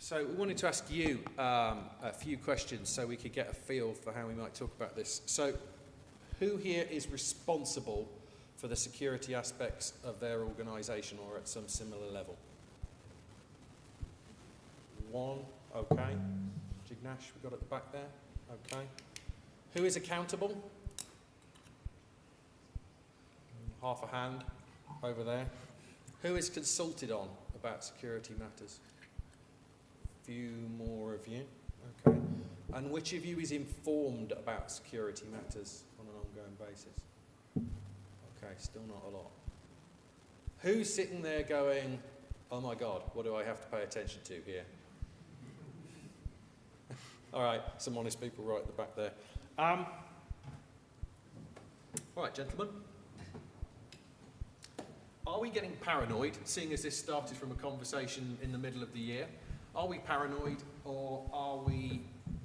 So we wanted to ask you a few questions so we could get a feel for how we might talk about this. So who here is responsible for the security aspects of their organisation or at some similar level? One, okay. Jignash, we got at the back there, okay. Who is accountable? Half a hand over there. Who is consulted on about security matters? Few more of you, okay. And which of you is informed about security matters on an ongoing basis? Okay, still not a lot. Who's sitting there going, oh my God, what do I have to pay attention to here? All right, some honest people right at the back there. All right, gentlemen. Are we getting paranoid, seeing as this started from a conversation in the middle of the year? Are we paranoid, or are we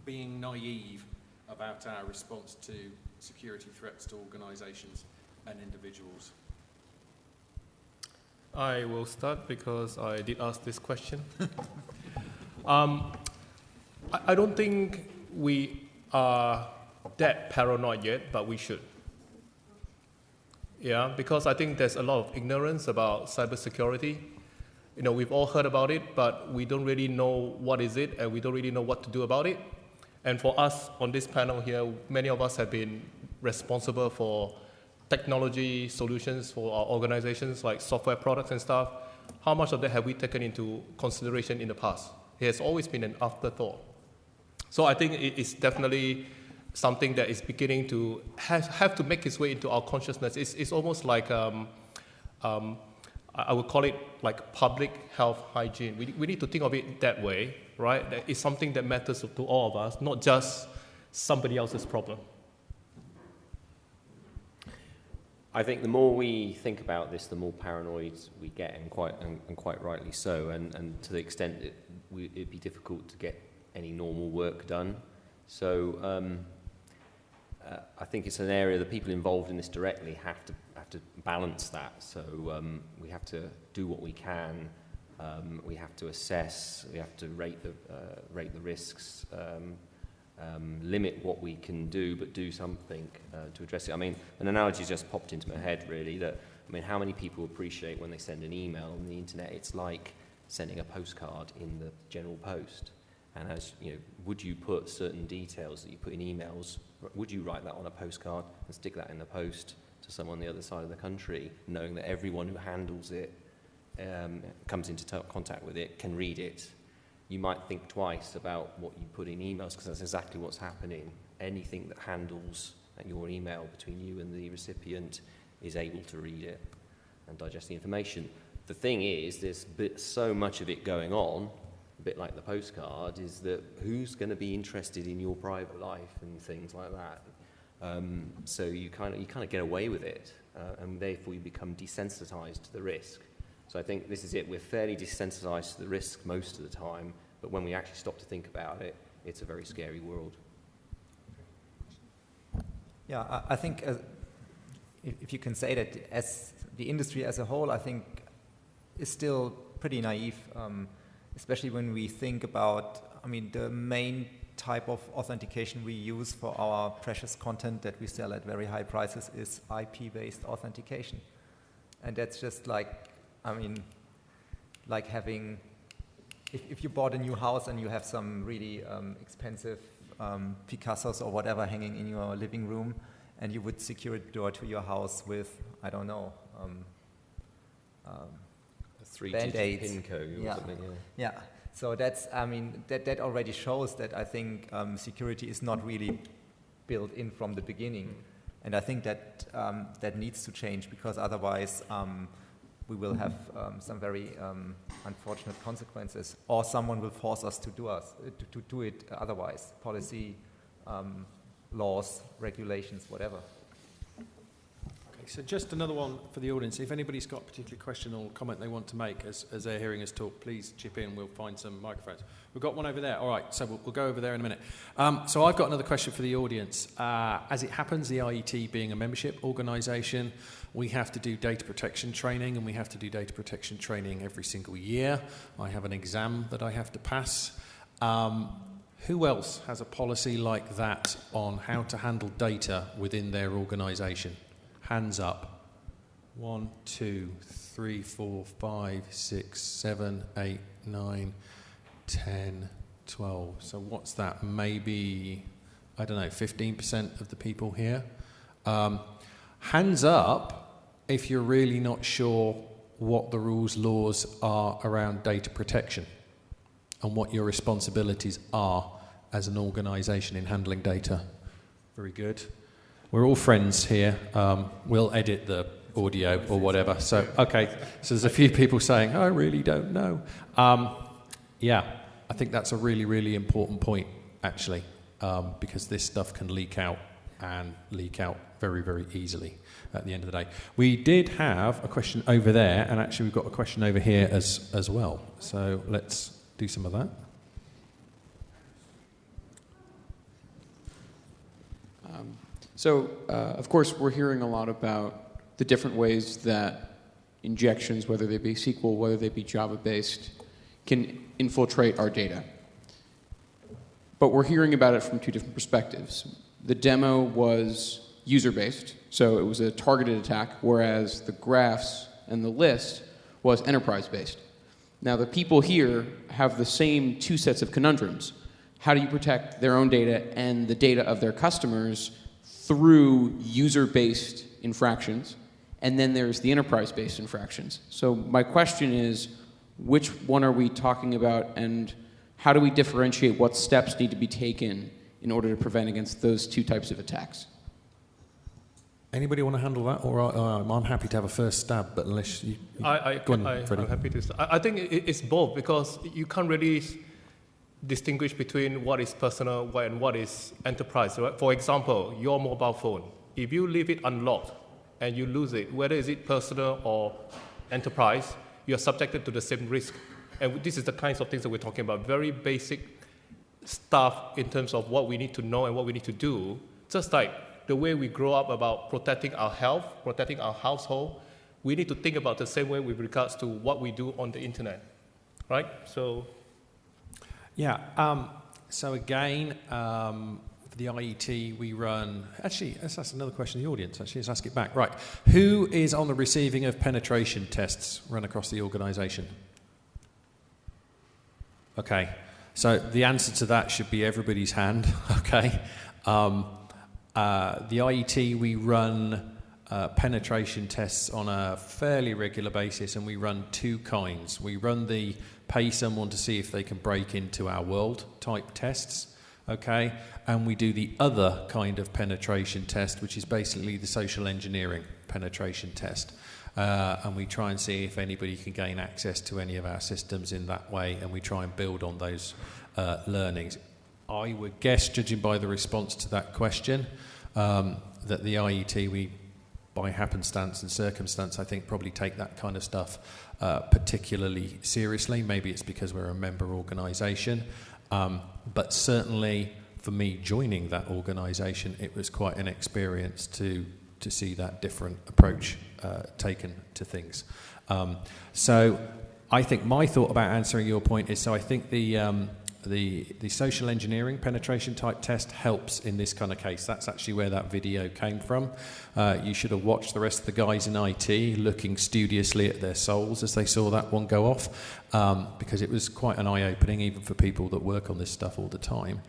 being naive about our response to security threats to organisations and individuals? I will start because I did ask this question. I don't think we are that paranoid yet, but we should. Yeah, because I think there's a lot of ignorance about cybersecurity. You know, we've all heard about it, but we don't really know what is it, and we don't really know what to do about it. And for us on this panel here, many of us have been responsible for technology solutions for our organizations, like software products and stuff. How much of that have we taken into consideration in the past? It has always been an afterthought. So I think it is definitely something that is beginning to have to make its way into our consciousness. It's almost like I would call it like public health hygiene. We need to think of it that way, right? That it's something that matters to all of us, not just somebody else's problem. I think the more we think about this, the more paranoid we get, and quite rightly so. And to the extent it'd be difficult to get any normal work done. So I think it's an area that people involved in this directly have to balance that. So we have to do what we can. We have to assess. We have to rate the risks. Limit what we can do, but do something to address it. I mean, an analogy just popped into my head, really, that, I mean, how many people appreciate when they send an email on the internet? It's like sending a postcard in the general post. And as you know, would you put certain details that you put in emails, would you write that on a postcard and stick that in the post to someone on the other side of the country, knowing that everyone who handles it, comes into contact with it, can read it? You might think twice about what you put in emails, because that's exactly what's happening. Anything that handles your email between you and the recipient is able to read it and digest the information. The thing is, there's so much of it going on, a bit like the postcard, is that who's going to be interested in your private life and things like that? So you kind of get away with it, and therefore you become desensitized to the risk. So I think this is it. We're fairly desensitized to the risk most of the time, but when we actually stop to think about it, it's a very scary world. Yeah, I think if you can say that, as the industry as a whole, I think is still pretty naive, especially when we think about, I mean, the main type of authentication we use for our precious content that we sell at very high prices is IP-based authentication. And that's just like, I mean, like having, if you bought a new house and you have some really expensive Picassos or whatever hanging in your living room, and you would secure the door to your house with, I don't know, A 3-digit PIN code or something. Yeah. So that's, I mean, that already shows that I think security is not really built in from the beginning. And I think that that needs to change, because otherwise we will have some very unfortunate consequences, or someone will force us to do it otherwise. Policy, laws, regulations, whatever. Okay. So just another one for the audience. If anybody's got a particular question or comment they want to make as they're hearing us talk, please chip in. We'll find some microphones. We've got one over there. All right, so we'll go over there in a minute. So I've got another question for the audience. As it happens, the IET being a membership organisation, we have to do data protection training, and we have to do data protection training every single year. I have an exam that I have to pass. Who else has a policy like that on how to handle data within their organisation? Hands up. 1, 2, 3, 4, 5, 6, 7, 8, 9, 10, 12. So what's that? Maybe, I don't know, 15% of the people here. Hands up if you're really not sure what the rules, laws are around data protection and what your responsibilities are as an organisation in handling data. Very good. We're all friends here. We'll edit the audio or whatever. So, okay. So there's a few people saying, I really don't know. Yeah, I think that's a really, really important point, actually, because this stuff can leak out and leak out very, very easily at the end of the day. We did have a question over there, and actually we've got a question over here as well. So let's do some of that. Of course, we're hearing a lot about the different ways that injections, whether they be SQL, whether they be Java-based, can infiltrate our data. But we're hearing about it from two different perspectives. The demo was user-based, so it was a targeted attack, whereas the graphs and the list was enterprise-based. Now, the people here have the same two sets of conundrums. How do you protect their own data and the data of their customers through user-based infractions? And then there's the enterprise-based infractions. So my question is, which one are we talking about, and how do we differentiate what steps need to be taken in order to prevent against those two types of attacks? Anybody want to handle that? Or I'm happy to have a first stab, but unless you go on, Freddie. I'm happy to start. I think it's both, because you can't really distinguish between what is personal and what is enterprise. Right? For example, your mobile phone, if you leave it unlocked and you lose it, whether is it personal or enterprise, you are subjected to the same risk. And this is the kinds of things that we're talking about, very basic stuff in terms of what we need to know and what we need to do, just like the way we grow up about protecting our health, protecting our household. We need to think about the same way with regards to what we do on the internet, right? So. Yeah, so again, for the IET we run, actually, let's ask another question in the audience, actually, let's ask it back. Right, who is on the receiving of penetration tests run across the organisation? Okay, so the answer to that should be everybody's hand, okay. The IET, we run penetration tests on a fairly regular basis, and we run two kinds. We run the pay someone to see if they can break into our world type tests, okay? And we do the other kind of penetration test, which is basically the social engineering penetration test. And we try and see if anybody can gain access to any of our systems in that way, and we try and build on those learnings. I would guess, judging by the response to that question, that the IET, we, by happenstance and circumstance, I think probably take that kind of stuff particularly seriously. Maybe it's because we're a member organisation, but certainly for me joining that organisation, it was quite an experience to see that different approach taken to things. So I think my thought about answering your point is, so I think the social engineering penetration type test helps in this kind of case. That's actually where that video came from. You should have watched the rest of the guys in IT looking studiously at their souls as they saw that one go off, because it was quite an eye-opening even for people that work on this stuff all the time.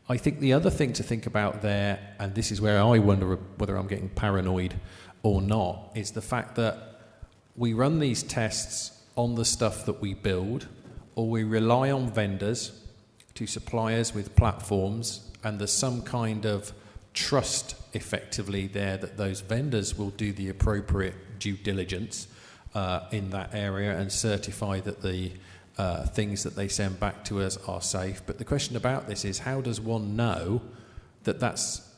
I think the other thing to think about there, and this is where I wonder whether I'm getting paranoid or not, is the fact that we run these tests on the stuff that we build, or we rely on vendors to supply us with platforms, and there's some kind of trust effectively there that those vendors will do the appropriate due diligence in that area and certify that the things that they send back to us are safe. But the question about this is, how does one know that that's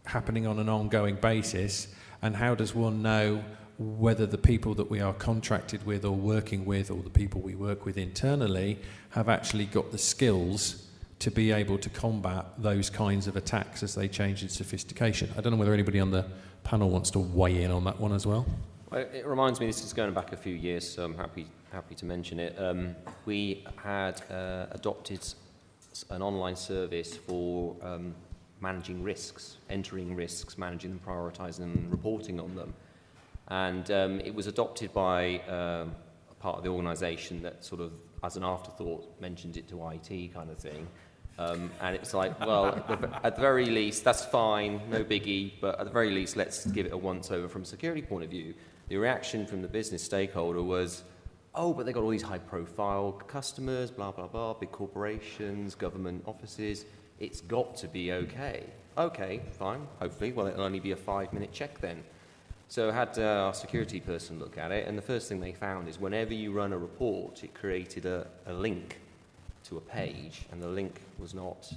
happening on an ongoing basis, And how does one know whether the people that we are contracted with or working with, or the people we work with internally, have actually got the skills to be able to combat those kinds of attacks as they change in sophistication? I don't know whether anybody on the panel wants to weigh in on that one as well. Well, it reminds me, this is going back a few years, so I'm happy to mention it. We had adopted an online service for managing risks, entering risks, managing them, prioritising them, and reporting on them. And it was adopted by a part of the organisation that sort of, as an afterthought, mentioned it to IT kind of thing. And it's like, well, at the very least, that's fine, no biggie, but at the very least, let's give it a once-over from a security point of view. The reaction from the business stakeholder was, oh, but they've got all these high-profile customers, blah, blah, blah, big corporations, government offices. It's got to be okay. Okay, fine, hopefully. Well, it'll only be a 5-minute check then. So I had our security person look at it, and the first thing they found is whenever you run a report, it created a link to a page, and the link was not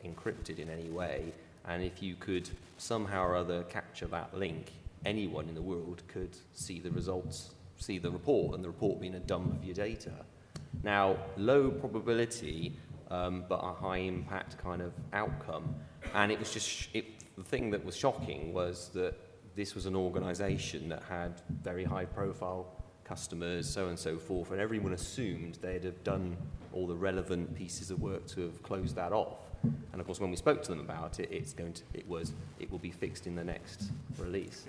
encrypted in any way. And if you could somehow or other capture that link, anyone in the world could see the results, see the report, and the report being a dump of your data. Now, low probability, but a high impact kind of outcome. And it was just, the thing that was shocking was that this was an organisation that had very high profile customers, so on and so forth, and everyone assumed they'd have done all the relevant pieces of work to have closed that off. And of course, when we spoke to them about it, it will be fixed in the next release,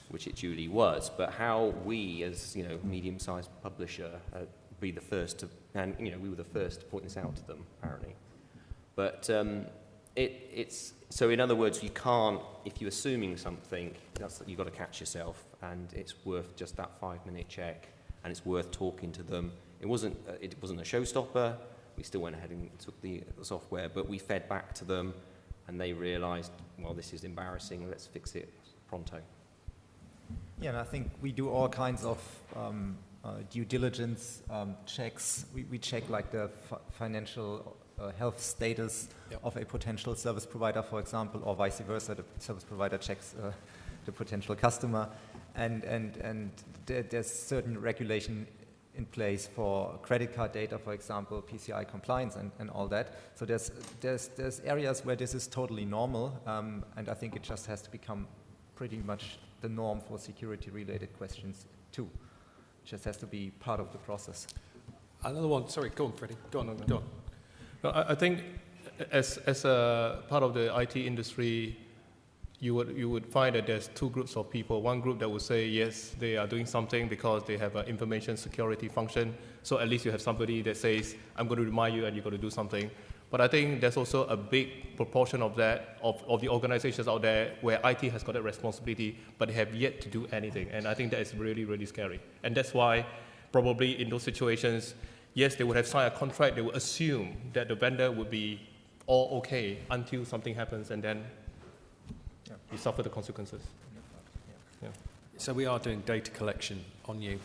which it duly was. But how we, as medium-sized publisher, be the first to, and we were the first to point this out to them, apparently. But it's so in other words, you can't, if you're assuming something, you've got to catch yourself, and it's worth just that 5-minute check, and it's worth talking to them. It wasn't a showstopper. We still went ahead and took the software, but we fed back to them, and they realised, well, this is embarrassing. Let's fix it pronto. Yeah, and I think we do all kinds of due diligence checks. We check like the financial health status of a potential service provider, for example, or vice versa. The service provider checks the potential customer, and there's certain regulation in place for credit card data, for example, PCI compliance and all that. So there's areas where this is totally normal, and I think it just has to become pretty much the norm for security-related questions too. It just has to be part of the process. Another one. Sorry, go on, Freddie. Go on. No, I think as a part of the IT industry, you would find that there's two groups of people. One group that would say, yes, they are doing something because they have an information security function. So at least you have somebody that says, I'm going to remind you and you're going to do something. But I think there's also a big proportion of that, of the organizations out there where IT has got that responsibility, but they have yet to do anything. And I think that is really, really scary. And that's why probably in those situations, yes, they would have signed a contract. They would assume that the vendor would be all okay until something happens, and then you suffer the consequences. Yeah. So we are doing data collection on you,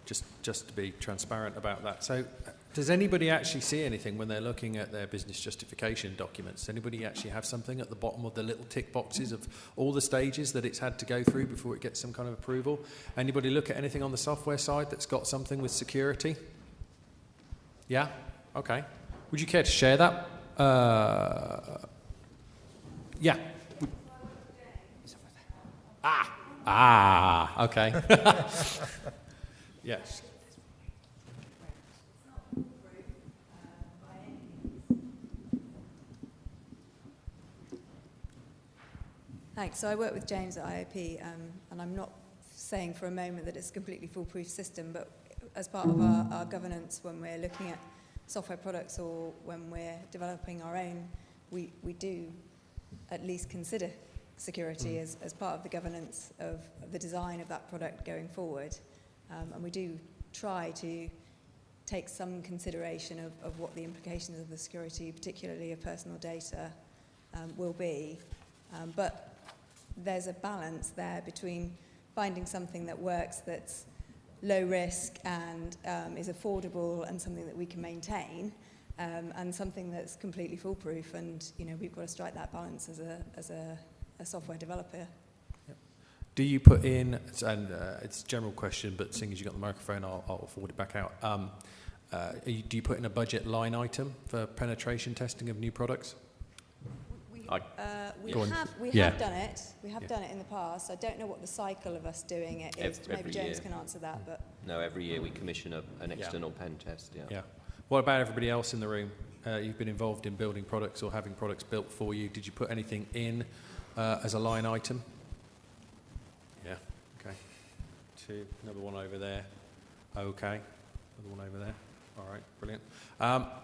just to be transparent about that. So does anybody actually see anything when they're looking at their business justification documents? Anybody actually have something at the bottom of the little tick boxes of all the stages that it's had to go through before it gets some kind of approval? Anybody look at anything on the software side that's got something with security? Yeah? Okay. Would you care to share that? Yeah. Okay. Yes. Thanks. So I work with James at IOP, and I'm not saying for a moment that it's a completely foolproof system, but as part of our governance, when we're looking at software products or when we're developing our own, we do at least consider security as part of the governance of the design of that product going forward. And we do try to take some consideration of what the implications of the security, particularly of personal data, will be. But there's a balance there between finding something that works, that's low risk and is affordable and something that we can maintain, and something that's completely foolproof. And we've got to strike that balance as a software developer. Yep. Do you put in, and it's a general question, but seeing as you've got the microphone, I'll forward it back out. Do you put in a budget line item for penetration testing of new products? We Go on. have done it. We have done it in the past. I don't know what the cycle of us doing it is. Maybe Every James year. can answer that. But No, every year we commission an external pen test. Yeah. Yeah. What about everybody else in the room? You've been involved in building products or having products built for you. Did you put anything in as a line item? Yeah. Okay. Two. Another one over there. Okay. Another one over there. All right. Brilliant.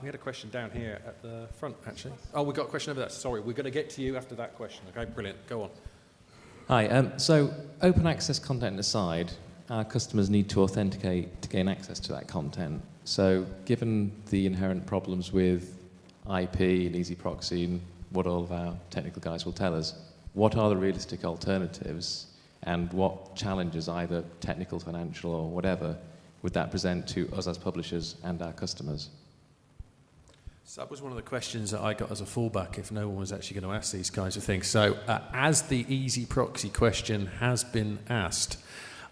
We had a question down here at the front, actually. Oh, we've got a question over there. Sorry. We're going to get to you after that question. Okay. Brilliant. Go on. Hi. So, open access content aside, our customers need to authenticate to gain access to that content. So, given the inherent problems with IP and easy proxy and what all of our technical guys will tell us, what are the realistic alternatives and what challenges, either technical, financial, or whatever, would that present to us as publishers and our customers? So that was one of the questions that I got as a fallback if no one was actually going to ask these kinds of things. So as the easy proxy question has been asked,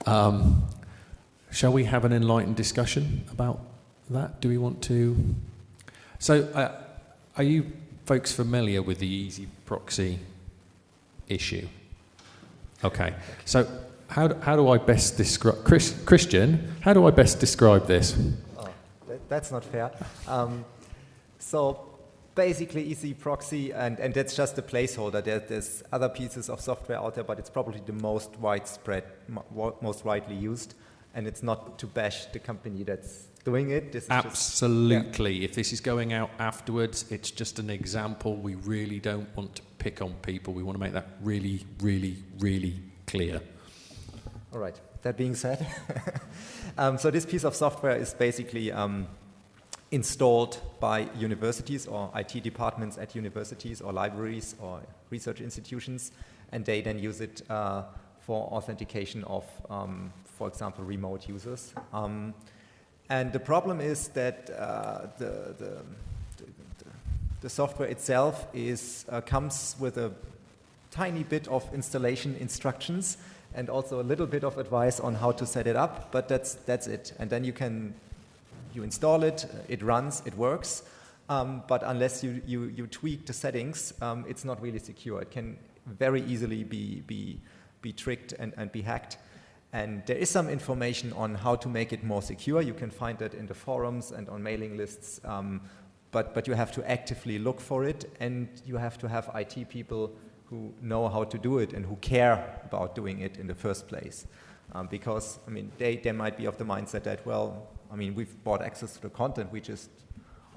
shall we have an enlightened discussion about that? Do we want to? So are you folks familiar with the easy proxy issue? Okay. So how do I best describe... Christian, how do I best describe this? Oh, that's not fair. So basically easy proxy, and that's just a placeholder. There's other pieces of software out there, but it's probably the most widespread, most widely used, and it's not to bash the company that's doing it. This is Absolutely. If this is going out afterwards, it's just an example. We really don't want to pick on people. We want to make that really, really, really clear. All right. That being said, so this piece of software is basically installed by universities or IT departments at universities or libraries or research institutions, and they then use it for authentication of, for example, remote users. And the problem is that the software itself comes with a tiny bit of installation instructions and also a little bit of advice on how to set it up, but that's it. And then you install it, it runs, it works, but unless you tweak the settings, it's not really secure. It can very easily be tricked and be hacked. And there is some information on how to make it more secure. You can find that in the forums and on mailing lists, but you have to actively look for it, and you have to have IT people who know how to do it and who care about doing it in the first place. Because, I mean, they might be of the mindset that, well, I mean, we've bought access to the content, we just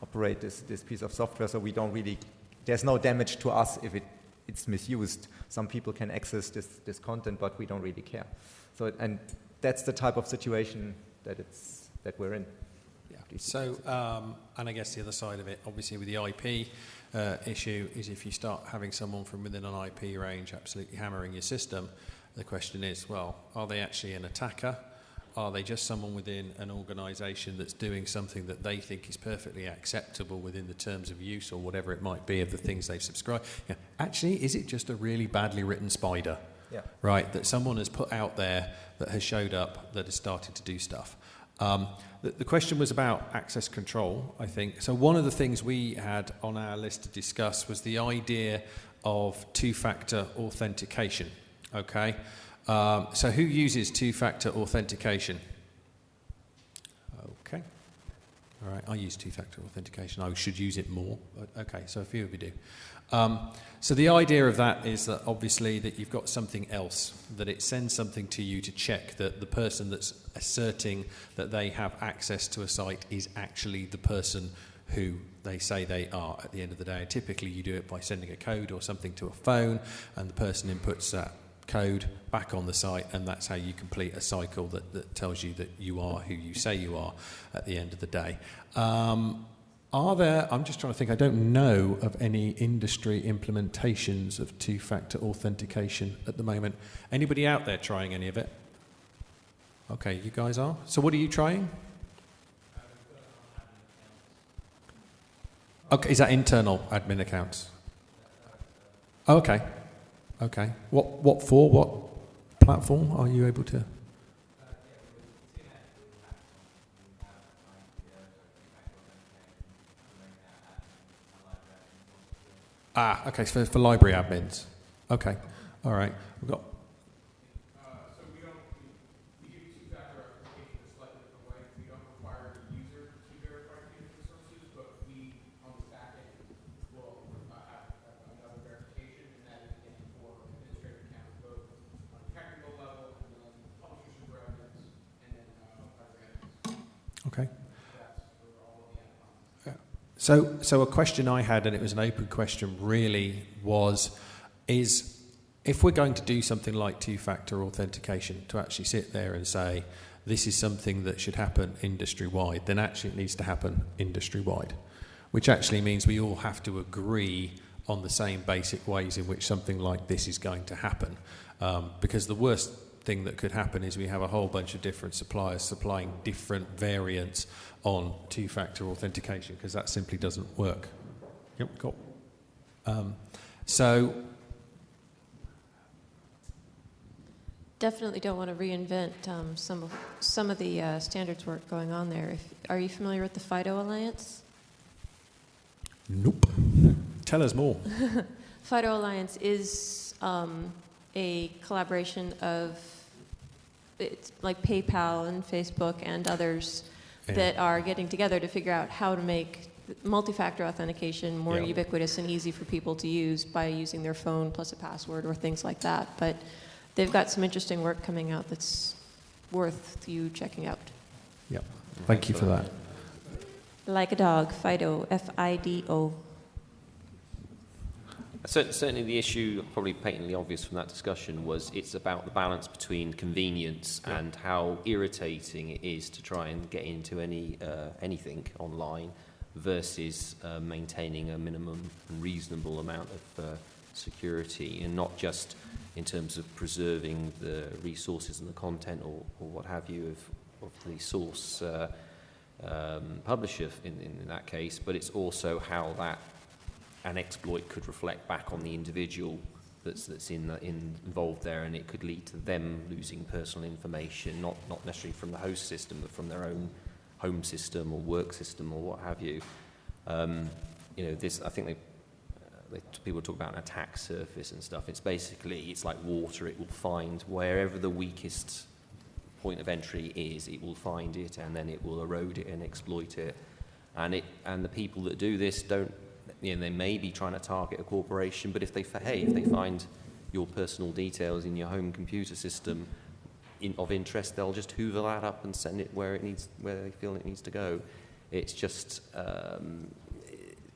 operate this piece of software, so we don't really, there's no damage to us if it's misused. Some people can access this content, but we don't really care. So, and that's the type of situation that we're in. Yeah. So, and I guess the other side of it, obviously with the IP issue, is if you start having someone from within an IP range absolutely hammering your system, the question is, well, are they actually an attacker? Are they just someone within an organisation that's doing something that they think is perfectly acceptable within the terms of use or whatever it might be of the things they've subscribed? Yeah. Actually, is it just a really badly written spider? Yeah. Right, that someone has put out there that has showed up that has started to do stuff. The question was about access control, I think. So one of the things we had on our list to discuss was the idea of two-factor authentication. Okay, so who uses two-factor authentication? Okay, all right, I use two-factor authentication. I should use it more, but okay, so a few of you do. So the idea of that is that obviously that you've got something else, that it sends something to you to check that the person that's asserting that they have access to a site is actually the person who they say they are at the end of the day. Typically you do it by sending a code or something to a phone, and the person inputs that code back on the site, and that's how you complete a cycle that tells you that you are who you say you are at the end of the day. Are there, I'm just trying to think, I don't know of any industry implementations of two-factor authentication at the moment. Anybody out there trying any of it? Okay, you guys are. So what are you trying? Okay, is that internal admin accounts? Okay. Okay. What for? What platform? Are you able to? Okay, so for library admins. Okay, all right. We've got. So we give you two-factor authentication in a slightly different way. We don't require the user to verify the sources, but we, on the back end, will have another verification, and that is again for administrative accounts, both on a technical level, and then publisher super admins, and then other admins. Okay. That's for all of the admins. So a question I had, and it was an open question, really is if we're going to do something like two-factor authentication, to actually sit there and say this is something that should happen industry-wide, then actually it needs to happen industry-wide, which actually means we all have to agree on the same basic ways in which something like this is going to happen. Because the worst thing that could happen is we have a whole bunch of different suppliers supplying different variants on two-factor authentication, because that simply doesn't work. Yep, cool. So definitely don't want to reinvent some of the standards work going on there. Are you familiar with the FIDO Alliance? nope. Tell us more. FIDO Alliance is a collaboration of, it's like PayPal and Facebook and others that are getting together to figure out how to make multi-factor authentication more ubiquitous and easy for people to use by using their phone plus a password or things like that. But they've got some interesting work coming out that's worth you checking out. Yep. Thank you for that. Like a dog, FIDO, F-I-D-O. Certainly the issue, probably patently obvious from that discussion, was it's about the balance between convenience and how irritating it is to try and get into anything online versus maintaining a minimum and reasonable amount of security, and not just in terms of preserving the resources and the content or what have you of the source publisher in that case, but it's also how that an exploit could reflect back on the individual that's involved there, and it could lead to them losing personal information, not necessarily from the host system, but from their own home system or work system or what have you. This, I think people talk about an attack surface and stuff. It's like water. It will find wherever the weakest point of entry is, it will find it, and then it will erode it and exploit it. And the people that do this don't. They may be trying to target a corporation, but if they find your personal details in your home computer system of interest, they'll just hoover that up and send it where they feel it needs to go. It's just,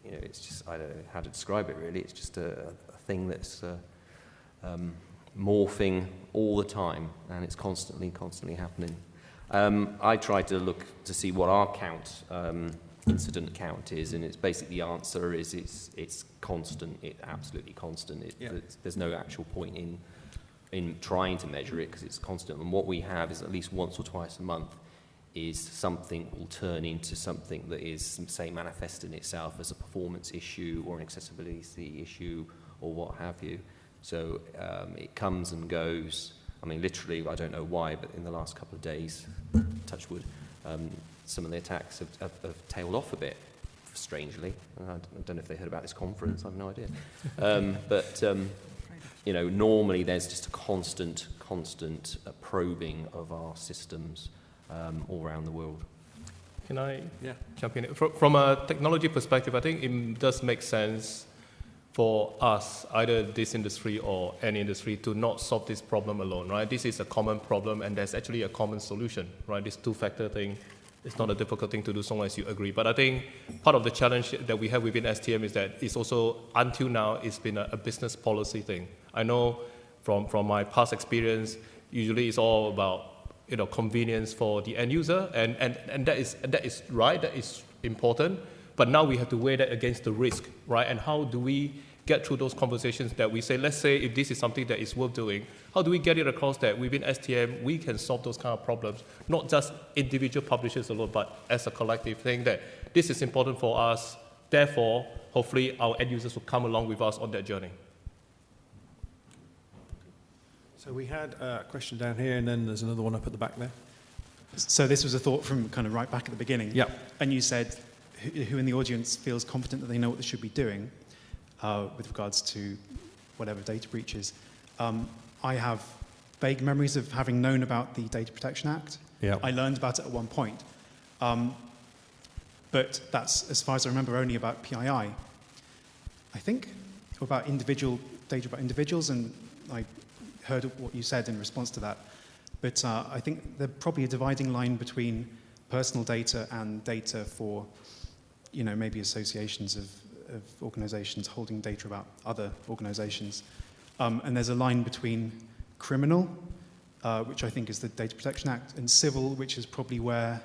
it's just, I don't know how to describe it really. It's just a thing that's morphing all the time, and it's constantly happening. I tried to look to see what our incident count is, and it's basically the answer is it's constant. It's absolutely constant. There's no actual point in trying to measure it because it's constant. And what we have is at least once or twice a month is something will turn into something that is, say, manifesting itself as a performance issue or an accessibility issue or what have you. So it comes and goes. I mean, literally, I don't know why, but in the last couple of days, touch wood, some of the attacks have tailed off a bit, strangely. I don't know if they heard about this conference. I have no idea. Normally there's just a constant probing of our systems all around the world. Can I jump in? From a technology perspective, I think it does make sense for us, either this industry or any industry, to not solve this problem alone, right? This is a common problem, and there's actually a common solution, right? This two-factor thing, it's not a difficult thing to do so long as you agree. But I think part of the challenge that we have within STM is that it's also, until now, it's been a business policy thing. I know from my past experience, usually it's all about convenience for the end user, and that is right, that is important. But now we have to weigh that against the risk, right? And how do we get through those conversations that we say, let's say if this is something that is worth doing, how do we get it across that within STM we can solve those kind of problems, not just individual publishers alone, but as a collective thing that this is important for us, therefore, hopefully our end users will come along with us on that journey. So we had a question down here, and then there's another one up at the back there. So this was a thought from kind of right back at the beginning. Yeah. And you said who in the audience feels confident that they know what they should be doing with regards to whatever data breaches. I have vague memories of having known about the Data Protection Act. Yeah. I learned about it at one point. But that's, as far as I remember, only about PII. I think, about data about individuals, and I heard what you said in response to that. But I think there's probably a dividing line between personal data and data for, maybe associations of organizations holding data about other organizations. And there's a line between criminal, which I think is the Data Protection Act, and civil, which is probably where,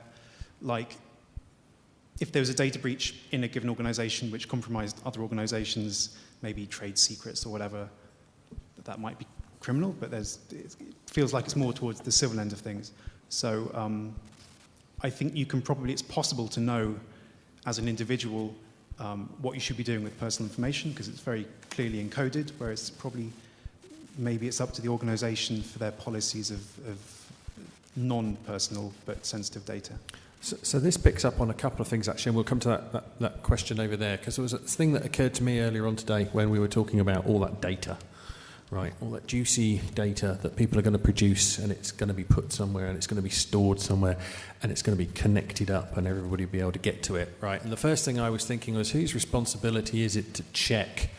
if there was a data breach in a given organization which compromised other organizations, maybe trade secrets or whatever, that might be criminal, but it feels like it's more towards the civil end of things. So I think it's possible to know as an individual what you should be doing with personal information, because it's very clearly encoded, whereas maybe it's up to the organization for their policies of non-personal but sensitive data. So this picks up on a couple of things, actually, and we'll come to that question over there, because there was a thing that occurred to me earlier on today when we were talking about all that data, right? All that juicy data that people are going to produce, and it's going to be put somewhere, and it's going to be stored somewhere, and it's going to be connected up, and everybody will be able to get to it, right? And the first thing I was thinking was, whose responsibility is it to check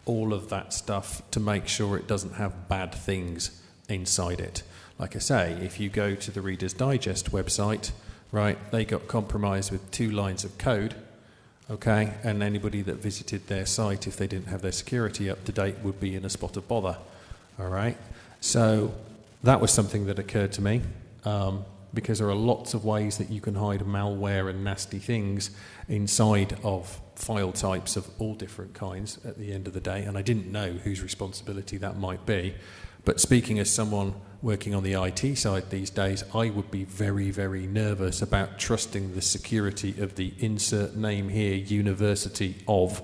all of that stuff to make sure it doesn't have bad things inside it? Like I say, if you go to the Reader's Digest website, right, they got compromised with 2 lines of code, okay, and anybody that visited their site, if they didn't have their security up to date, would be in a spot of bother, all right? So that was something that occurred to me, because there are lots of ways that you can hide malware and nasty things inside of file types of all different kinds at the end of the day, and I didn't know whose responsibility that might be. But speaking as someone working on the IT side these days, I would be very, very nervous about trusting the security of the insert name here, University of,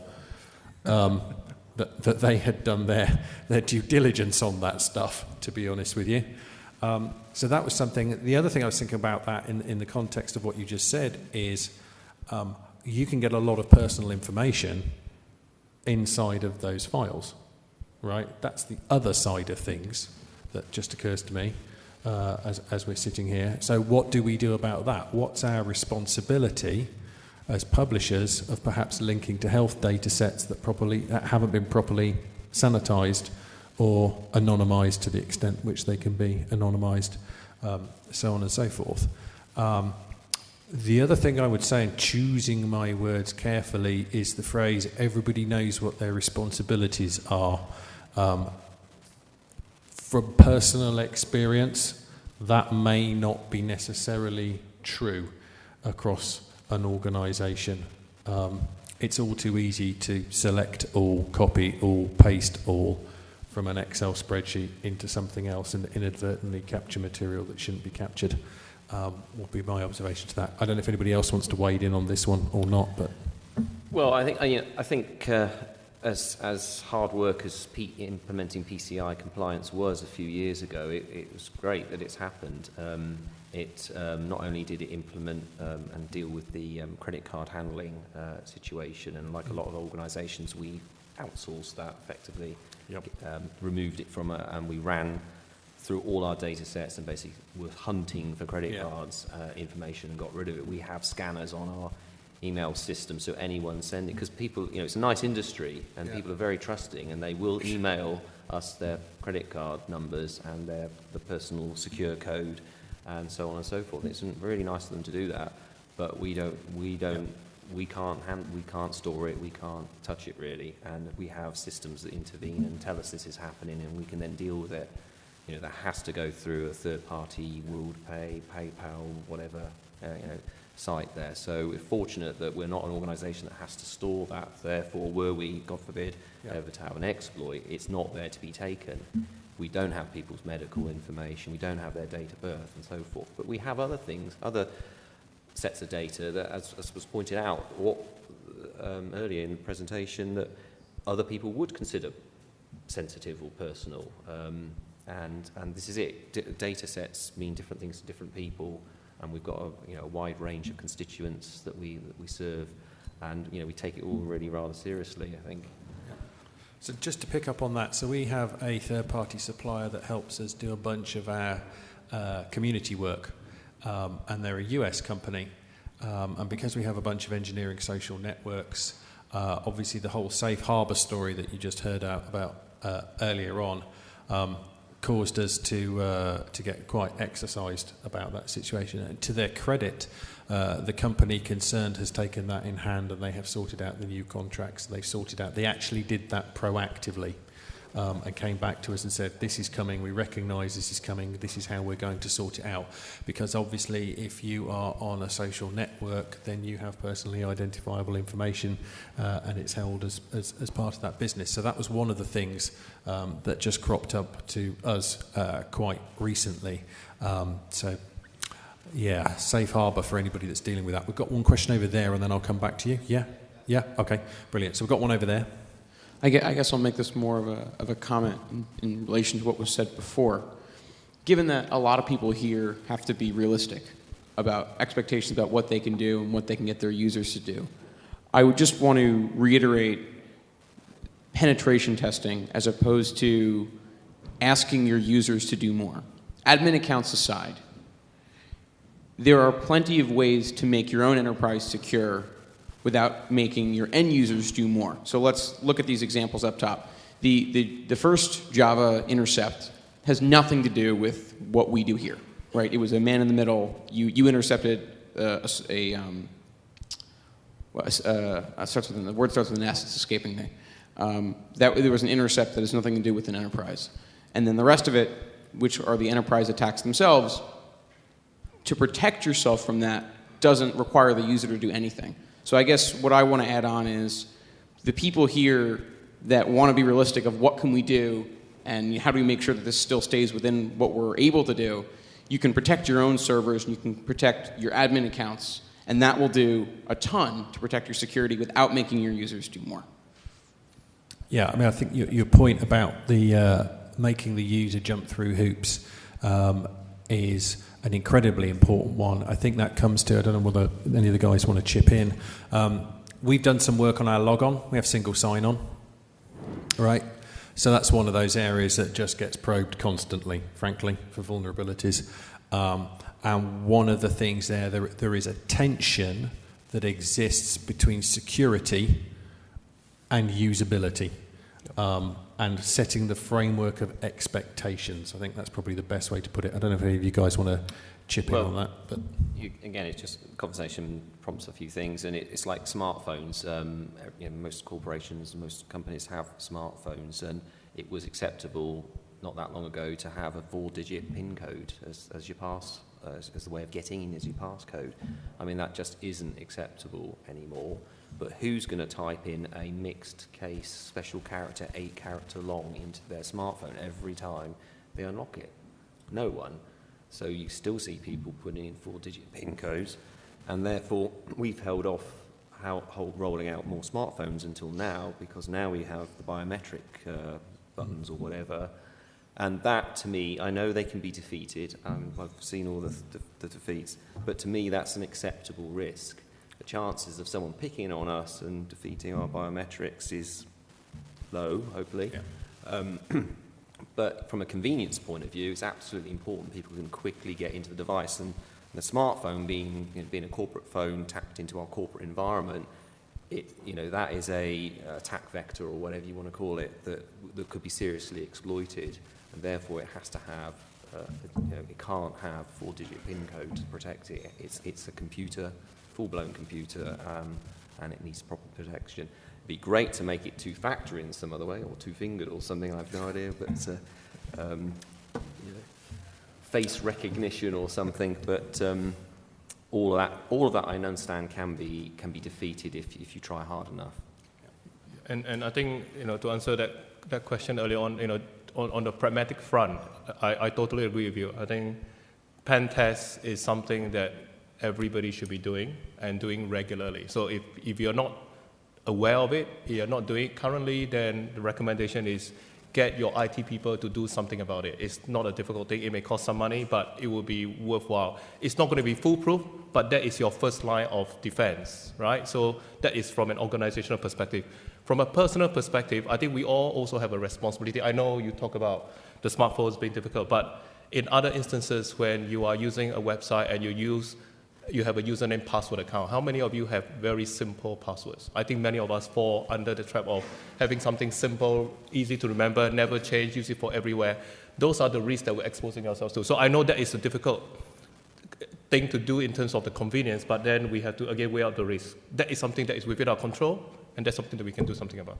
that they had done their due diligence on that stuff, to be honest with you. So that was something. The other thing I was thinking about that in the context of what you just said is you can get a lot of personal information inside of those files. Right, that's the other side of things that just occurs to me as we're sitting here. So what do we do about that? What's our responsibility as publishers of perhaps linking to health data sets that haven't been properly sanitized or anonymized to the extent which they can be anonymized, so on and so forth. The other thing I would say, and choosing my words carefully, is the phrase, everybody knows what their responsibilities are. From personal experience, that may not be necessarily true across an organisation. It's all too easy to select all, copy all, paste all from an Excel spreadsheet into something else and inadvertently capture material that shouldn't be captured. Will be my observation to that. I don't know if anybody else wants to wade in on this one or not, but well, I think as hard work as implementing PCI compliance was a few years ago, it was great that it's happened. Not only did it implement and deal with the credit card handling situation, and like a lot of organisations, we outsourced that effectively, removed it from and we ran through all our data sets and basically were hunting for credit cards information and got rid of it. We have scanners on our email system, so anyone sending, because people, it's a nice industry and people are very trusting, and they will email us their credit card numbers and the personal secure code and so on and so forth. It's really nice of them to do that, but we can't store it, we can't touch it really, and we have systems that intervene and tell us this is happening, and we can then deal with it. That has to go through a third-party WorldPay, PayPal, whatever, site there. So we're fortunate that we're not an organisation that has to store that. Therefore, were we, God forbid, ever to have an exploit, it's not there to be taken. We don't have people's medical information. We don't have their date of birth and so forth. But we have other things, other sets of data that, as was pointed out earlier in the presentation, that other people would consider sensitive or personal. And this is it. Data sets mean different things to different people, and we've got a wide range of constituents that we serve, and we take it all really rather seriously, I think. So just to pick up on that, so we have a third-party supplier that helps us do a bunch of our community work, and they're a US company, and because we have a bunch of engineering social networks, obviously the whole safe harbour story that you just heard about earlier on caused us to get quite exercised about that situation. And to their credit, the company concerned has taken that in hand, and they have sorted out the new contracts. They actually did that proactively, and came back to us and said, this is coming, we recognise this is coming, this is how we're going to sort it out. Because obviously if you are on a social network, then you have personally identifiable information, and it's held as part of that business. So that was one of the things that just cropped up to us quite recently. So yeah, safe harbour for anybody that's dealing with that. We've got one question over there, and then I'll come back to you. Yeah, okay, brilliant. So we've got one over there. I guess I'll make this more of a comment in relation to what was said before. Given that a lot of people here have to be realistic about expectations about what they can do and what they can get their users to do, I would just want to reiterate penetration testing as opposed to asking your users to do more. Admin accounts aside, there are plenty of ways to make your own enterprise secure without making your end users do more. So let's look at these examples up top. The first Java intercept has nothing to do with what we do here, right? It was a man in the middle. You intercepted the word starts with an S. It's escaping me. There was an intercept that has nothing to do with an enterprise, and then the rest of it, which are the enterprise attacks themselves. To protect yourself from that doesn't require the user to do anything. So I guess what I want to add on is the people here that want to be realistic of what can we do and how do we make sure that this still stays within what we're able to do, you can protect your own servers and you can protect your admin accounts, and that will do a ton to protect your security without making your users do more. Yeah, I mean, I think your point about the making the user jump through hoops is an incredibly important one. I think that comes to, I don't know whether any of the guys want to chip in. We've done some work on our logon. We have single sign-on, right? So that's one of those areas that just gets probed constantly, frankly, for vulnerabilities. And one of the things there is a tension that exists between security and usability. And setting the framework of expectations. I think that's probably the best way to put it. I don't know if any of you guys want to chip in on that. But again, it's just conversation prompts a few things, and it's like smartphones. Most corporations, most companies have smartphones, and it was acceptable not that long ago to have a 4-digit PIN code as your pass, as the way of getting in as your passcode. I mean, that just isn't acceptable anymore. But who's going to type in a mixed case special character 8-character long into their smartphone every time they unlock it? No one. So you still see people putting in 4-digit PIN codes, and therefore we've held off rolling out more smartphones until now, because now we have the biometric buttons or whatever. And that, to me, I know they can be defeated. I've seen all the defeats, but to me that's an acceptable risk. The chances of someone picking on us and defeating our biometrics is low, hopefully. Yeah. But from a convenience point of view, it's absolutely important people can quickly get into the device. And the smartphone being a corporate phone tapped into our corporate environment, that is a attack vector or whatever you want to call it that could be seriously exploited. And therefore, it has to have, it can't have 4-digit PIN code to protect it. It's a computer. Full-blown computer, and it needs proper protection. It'd be great to make it 2-factor in some other way, or 2-fingered or something, I have no idea, but face recognition or something. But all of that I understand can be defeated if you try hard enough. And I think to answer that question earlier on, on the pragmatic front, I totally agree with you. I think pen test is something that everybody should be doing and doing regularly. So if you're not aware of it, you're not doing it currently, then the recommendation is get your IT people to do something about it. It's not a difficult thing. It may cost some money, but it will be worthwhile. It's not going to be foolproof, but that is your first line of defense, right? So that is from an organizational perspective. From a personal perspective, I think we all also have a responsibility. I know you talk about the smartphones being difficult, but in other instances when you are using a website and you have a username password account, how many of you have very simple passwords? I think many of us fall under the trap of having something simple, easy to remember, never change, use it for everywhere. Those are the risks that we're exposing ourselves to. So I know that is a difficult thing to do in terms of the convenience, but then we have to again weigh out the risk. That is something that is within our control, and that's something that we can do something about.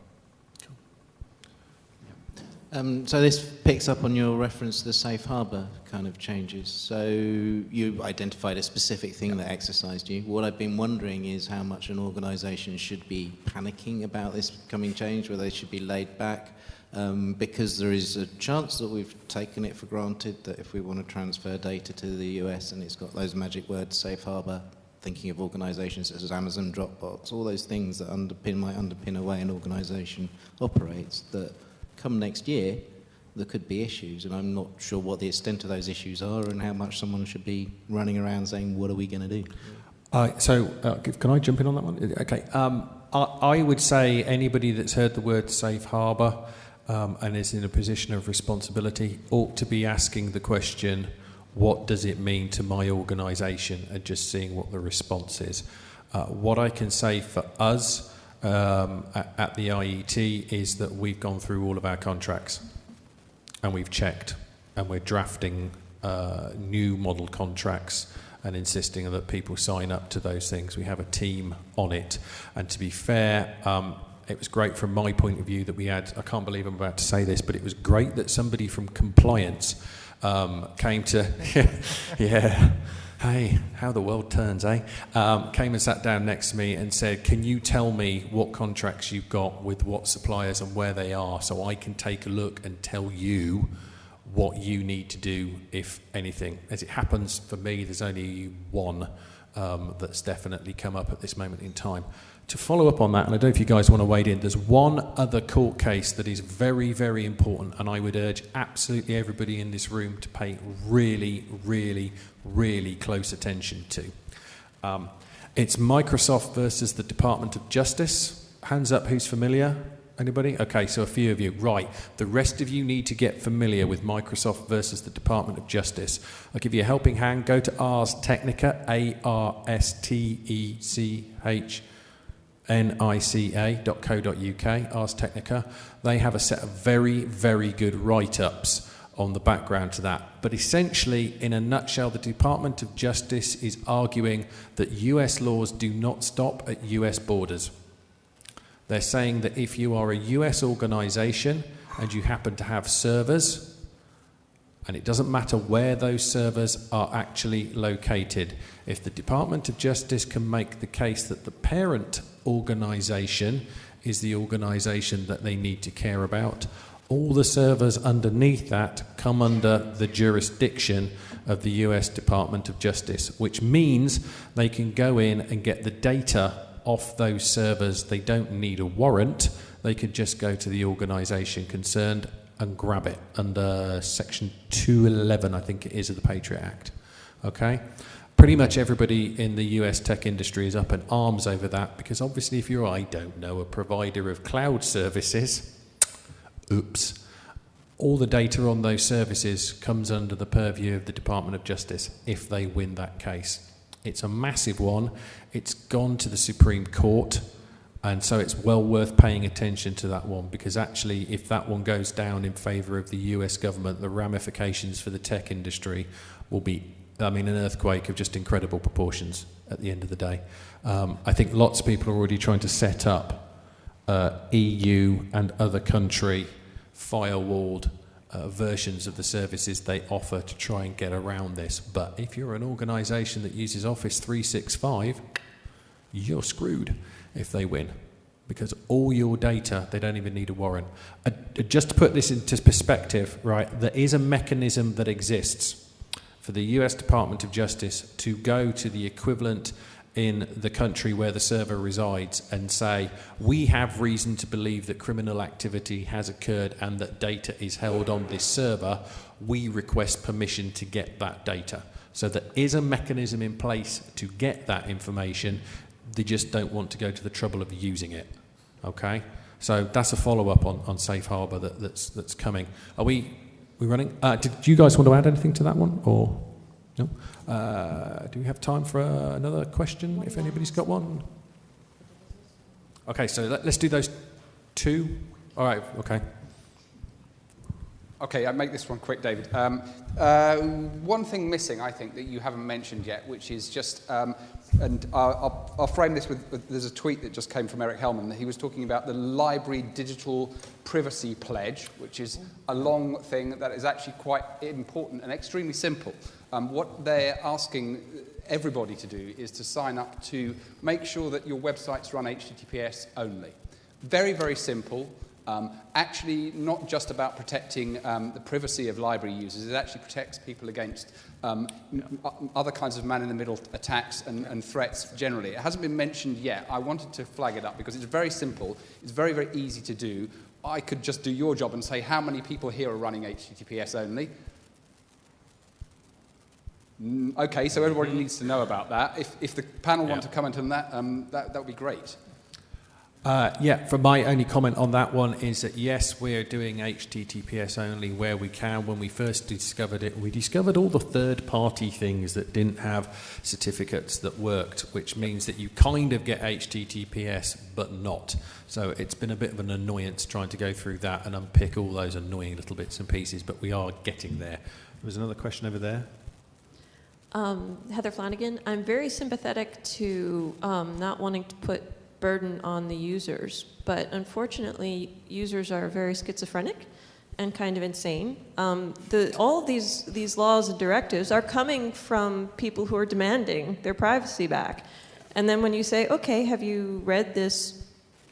So this picks up on your reference to the safe harbour kind of changes. So you identified a specific thing that exercised you. What I've been wondering is how much an organisation should be panicking about this coming change, whether they should be laid back, because there is a chance that we've taken it for granted that if we want to transfer data to the US and it's got those magic words, safe harbour, thinking of organisations such as Amazon, Dropbox, all those things that might underpin a way an organisation operates, that come next year, there could be issues, and I'm not sure what the extent of those issues are and how much someone should be running around saying, what are we going to do? Can I jump in on that one? Okay. I would say anybody that's heard the word safe harbour and is in a position of responsibility ought to be asking the question, what does it mean to my organisation, and just seeing what the response is. What I can say for us at the IET is that we've gone through all of our contracts and we've checked, and we're drafting new model contracts and insisting that people sign up to those things. We have a team on it, and to be fair, it was great from my point of view that we had, I can't believe I'm about to say this, but it was great that somebody from compliance came to, yeah, hey, how the world turns, eh? Came and sat down next to me and said, can you tell me what contracts you've got with what suppliers and where they are, so I can take a look and tell you what you need to do, if anything. As it happens for me, there's only one that's definitely come up at this moment in time. To follow up on that, and I don't know if you guys want to wade in, there's one other court case that is very, very important, and I would urge absolutely everybody in this room to pay really, really, really close attention to. It's Microsoft versus the Department of Justice. Hands up, who's familiar? Anybody? Okay, so a few of you. Right. The rest of you need to get familiar with Microsoft versus the Department of Justice. I'll give you a helping hand. Go to Ars Technica, ARSTECHNICA.co.uk, Ars Technica. They have a set of very, very good write-ups on the background to that. But essentially, in a nutshell, the Department of Justice is arguing that US laws do not stop at US borders. They're saying that if you are a US organisation and you happen to have servers, and it doesn't matter where those servers are actually located, if the Department of Justice can make the case that the parent organisation is the organisation that they need to care about, all the servers underneath that come under the jurisdiction of the US Department of Justice, which means they can go in and get the data off those servers. They don't need a warrant. They could just go to the organisation concerned and grab it under Section 211, I think it is, of the Patriot Act. Okay? Pretty much everybody in the US tech industry is up in arms over that, because obviously if you're, I don't know, a provider of cloud services, oops, all the data on those services comes under the purview of the Department of Justice if they win that case. It's a massive one. It's gone to the Supreme Court, and so it's well worth paying attention to that one, because actually if that one goes down in favour of the US government, the ramifications for the tech industry will be, an earthquake of just incredible proportions at the end of the day. I think lots of people are already trying to set up EU and other country firewalled versions of the services they offer to try and get around this. But if you're an organisation that uses Office 365, you're screwed if they win, because all your data, they don't even need a warrant. Just to put this into perspective, right, there is a mechanism that exists for the US Department of Justice to go to the equivalent in the country where the server resides and say, we have reason to believe that criminal activity has occurred and that data is held on this server, we request permission to get that data. So there is a mechanism in place to get that information. They just don't want to go to the trouble of using it. Okay? So that's a follow-up on Safe Harbour that's coming. Are we running? Did you guys want to add anything to that one, or no? Do we have time for another question, if anybody's got one? Okay, so let's do those two. All right, okay. Okay, I'll make this one quick, David. One thing missing, I think, that you haven't mentioned yet, which is just, and I'll frame this with, there's a tweet that just came from Eric Hellman. He was talking about the Library Digital Privacy Pledge, which is a long thing that is actually quite important and extremely simple. What they're asking everybody to do is to sign up to make sure that your websites run HTTPS only. Very, very simple. Actually, not just about protecting the privacy of library users, it actually protects people against other kinds of man-in-the-middle attacks and threats generally. It hasn't been mentioned yet. I wanted to flag it up because it's very simple, it's very, very easy to do. I could just do your job and say how many people here are running HTTPS only. Okay, so everybody needs to know about that. If the panel want to comment on that, that would be great. For my only comment on that one is that yes, we're doing HTTPS only where we can. When we first discovered it, we discovered all the third-party things that didn't have certificates that worked, which means that you kind of get HTTPS but not. So it's been a bit of an annoyance trying to go through that and unpick all those annoying little bits and pieces, but we are getting there. There was another question over there. Heather Flanagan, I'm very sympathetic to not wanting to put burden on the users, but unfortunately users are very schizophrenic and kind of insane. All of these laws and directives are coming from people who are demanding their privacy back. And then when you say, okay, have you read this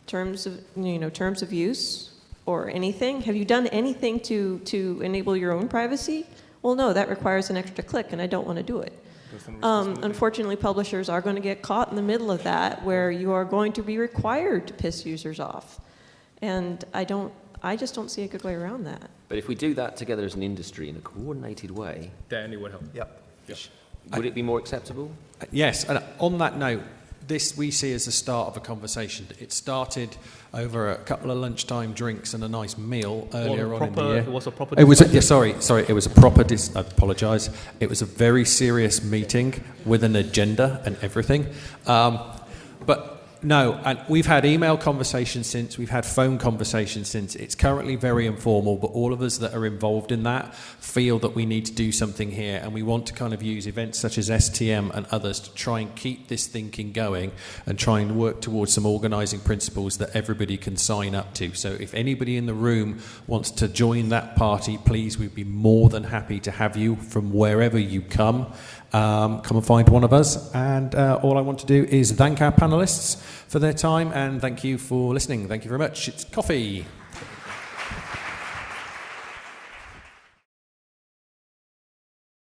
terms of use or anything? Have you done anything to enable your own privacy? Well, no, that requires an extra click, and I don't want to do it. Unfortunately, publishers are going to get caught in the middle of that, where you are going to be required to piss users off. And I just don't see a good way around that. But if we do that together as an industry in a coordinated way, then it would help. Yep. Would it be more acceptable? Yes, and on that note, this we see as the start of a conversation. It started over a couple of lunchtime drinks and a nice meal earlier on in the year. It was a proper. It was sorry. It was a proper. I apologise. It was a very serious meeting with an agenda and everything. But no, and we've had email conversations since. We've had phone conversations since. It's currently very informal, but all of us that are involved in that feel that we need to do something here, and we want to kind of use events such as STM and others to try and keep this thinking going and try and work towards some organising principles that everybody can sign up to. So if anybody in the room wants to join that party, please, we'd be more than happy to have you from wherever you come. Come and find one of us, and all I want to do is thank our panellists for their time, and thank you for listening. Thank you very much. It's coffee.